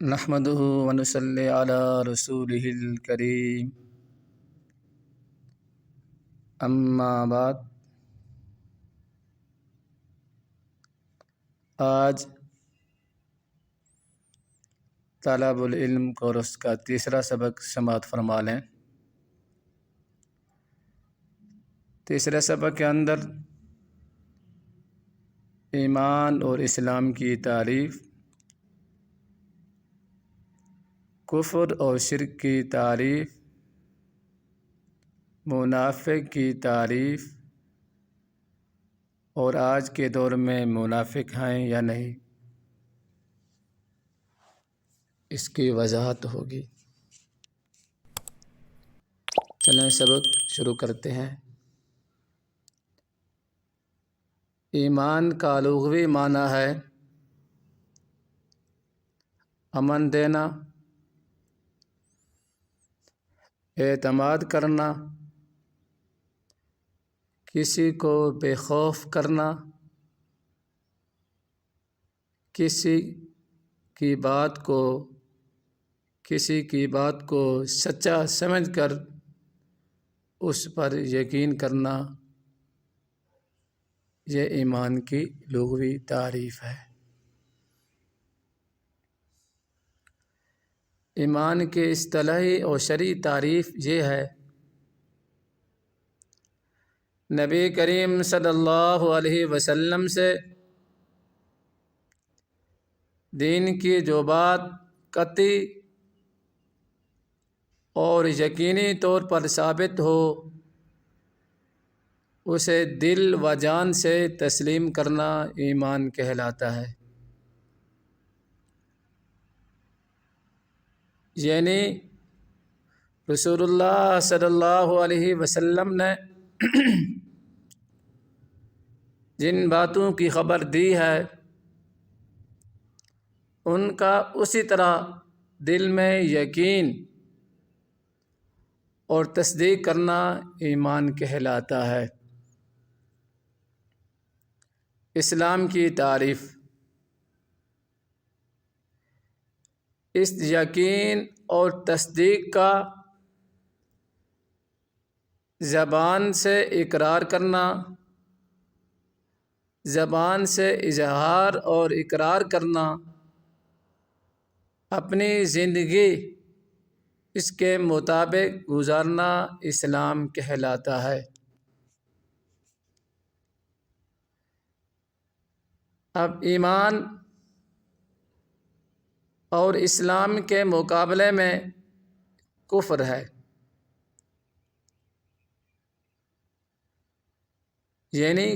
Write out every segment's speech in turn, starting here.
نحمده ونصلي على رسوله الكريم اما بعد۔ آج طالب العلم کورس کا تیسرا سبق سماعت فرما لیں۔ تیسرے سبق کے اندر ایمان اور اسلام کی تعریف، کفر اور شرک کی تعریف، منافق کی تعریف اور آج کے دور میں منافق ہیں یا نہیں، اس کی وضاحت ہوگی۔ چلیں سبق شروع کرتے ہیں۔ ایمان کا لغوی معنی ہے امن دینا، اعتماد کرنا، کسی کو بے خوف کرنا، کسی کی بات کو سچا سمجھ کر اس پر یقین کرنا، یہ ایمان کی لغوی تعریف ہے۔ ایمان کی اصطلاحی اور شرعی تعریف یہ ہے: نبی کریم صلی اللہ علیہ وسلم سے دین کی جو بات قطعی اور یقینی طور پر ثابت ہو، اسے دل و جان سے تسلیم کرنا ایمان کہلاتا ہے۔ یعنی رسول اللہ صلی اللہ علیہ وسلم نے جن باتوں کی خبر دی ہے، ان کا اسی طرح دل میں یقین اور تصدیق کرنا ایمان کہلاتا ہے۔ اسلام کی تعریف: اس یقین اور تصدیق کا زبان سے اقرار کرنا، زبان سے اظہار اور اقرار کرنا، اپنی زندگی اس کے مطابق گزارنا اسلام کہلاتا ہے۔ اب ایمان اور اسلام کے مقابلے میں کفر ہے، یعنی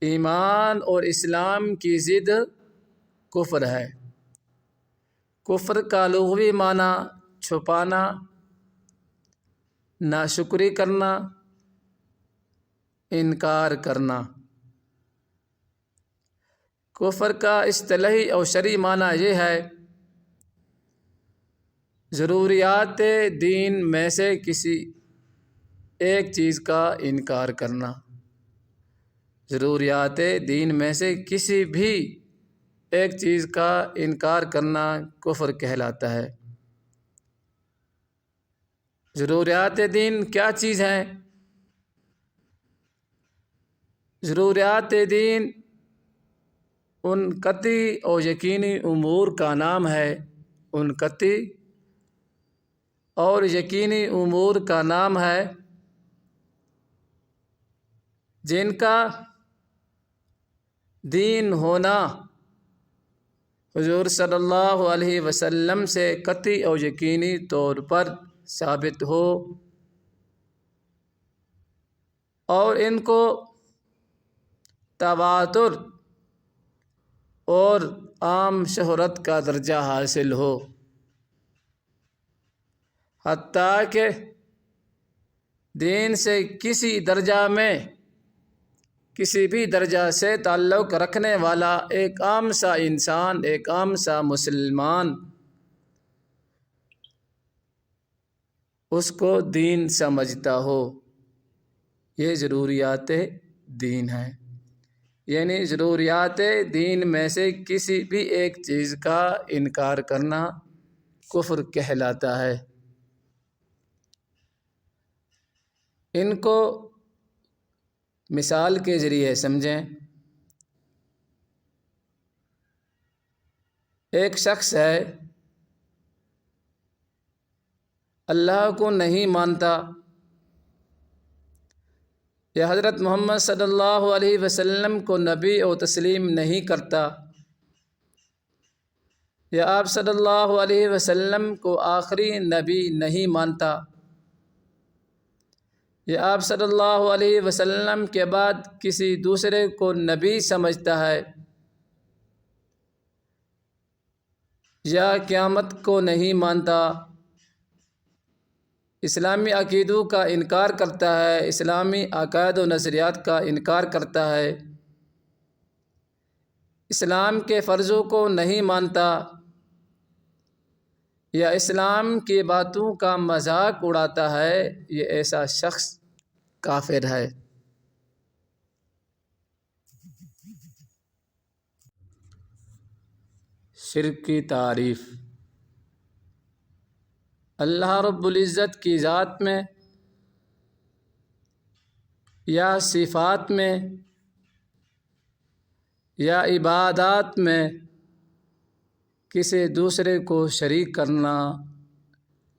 ایمان اور اسلام کی ضد کفر ہے۔ کفر کا لغوی معنی چھپانا، ناشکری کرنا، انکار کرنا۔ کفر کا اصطلاحی اور شرعی معنی یہ ہے: ضروریات دین میں سے کسی ایک چیز کا انکار کرنا۔ ضروریات دین میں سے کسی بھی ایک چیز کا انکار کرنا کفر کہلاتا ہے۔ ضروریات دین کیا چیز ہیں؟ ضروریات دین ان قطعی اور یقینی امور کا نام ہے، ان قطعی اور یقینی امور کا نام ہے جن کا دین ہونا حضور صلی اللہ علیہ وسلم سے قطعی اور یقینی طور پر ثابت ہو، اور ان کو تواتر اور عام شہرت کا درجہ حاصل ہو، حتیٰ کہ دین سے کسی بھی درجہ سے تعلق رکھنے والا ایک عام سا انسان، ایک عام سا مسلمان اس کو دین سمجھتا ہو۔ یہ ضروریات دین ہیں۔ یعنی ضروریات دین میں سے کسی بھی ایک چیز کا انکار کرنا کفر کہلاتا ہے۔ ان کو مثال کے ذریعے سمجھیں۔ ایک شخص ہے، اللہ کو نہیں مانتا، یا حضرت محمد صلی اللہ علیہ وسلم کو نبی اور تسلیم نہیں کرتا، یا آپ صلی اللہ علیہ وسلم کو آخری نبی نہیں مانتا، یا آپ صلی اللہ علیہ وسلم کے بعد کسی دوسرے کو نبی سمجھتا ہے، یا قیامت کو نہیں مانتا، اسلامی عقیدوں کا انکار کرتا ہے، اسلامی عقائد و نظریات کا انکار کرتا ہے، اسلام کے فرضوں کو نہیں مانتا، یا اسلام کی باتوں کا مذاق اڑاتا ہے، یہ ایسا شخص کافر ہے۔ شرک کی تعریف۔ اللہ رب العزت کی ذات میں یا صفات میں یا عبادات میں کسی دوسرے کو شریک کرنا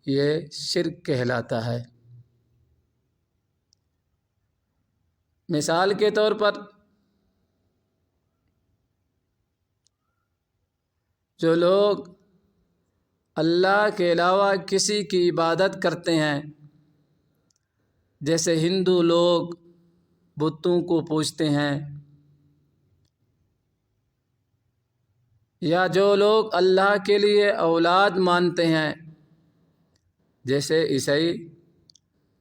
یہ شرک کہلاتا ہے۔ مثال کے طور پر جو لوگ اللہ کے علاوہ کسی کی عبادت کرتے ہیں، جیسے ہندو لوگ بتوں کو پوجتے ہیں، یا جو لوگ اللہ کے لیے اولاد مانتے ہیں، جیسے عیسائی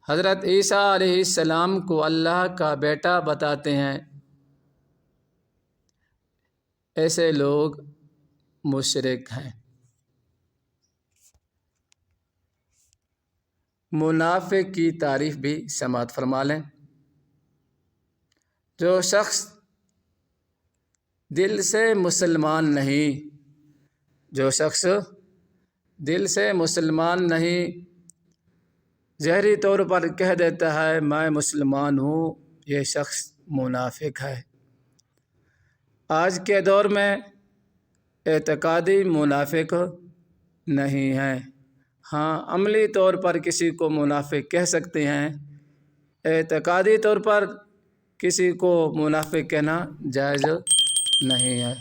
حضرت عیسیٰ علیہ السلام کو اللہ کا بیٹا بتاتے ہیں، ایسے لوگ مشرک ہیں۔ منافق کی تعریف بھی سماعت فرما لیں۔ جو شخص دل سے مسلمان نہیں، جو شخص دل سے مسلمان نہیں، ظاہری طور پر کہہ دیتا ہے میں مسلمان ہوں، یہ شخص منافق ہے۔ آج کے دور میں اعتقادی منافق نہیں ہے، ہاں عملی طور پر کسی کو منافق کہہ سکتے ہیں، اعتقادی طور پر کسی کو منافق کہنا جائز نہیں ہے۔